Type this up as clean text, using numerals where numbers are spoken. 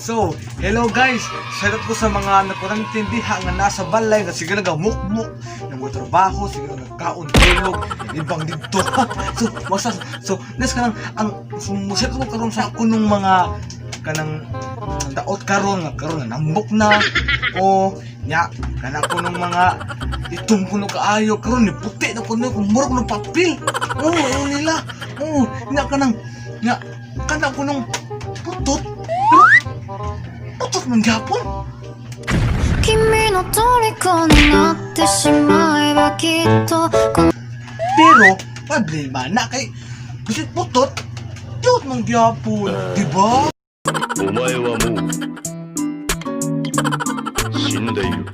So, hello guys! Shout out ko sa mga nakurantindiha nga nasa balay nga sige nagamukmuk ng mga trabaho, sige nagkaon tulog, ibang dito. Nes kanang ang sumuset ko karon sa ako nung mga kanang daot karon nga nambok na o nya kana ko nung mga itong kuno kaayo karon ni puti na kuno kung murag ng papel. Oo, nila. Oo, nya kanang nya kana ko nung putot. Putot man gyapon. 君の虜になってしまえばきっと Pero problema na kay kasi putot cute man gyapon, di ba? お前はもう死んでいる。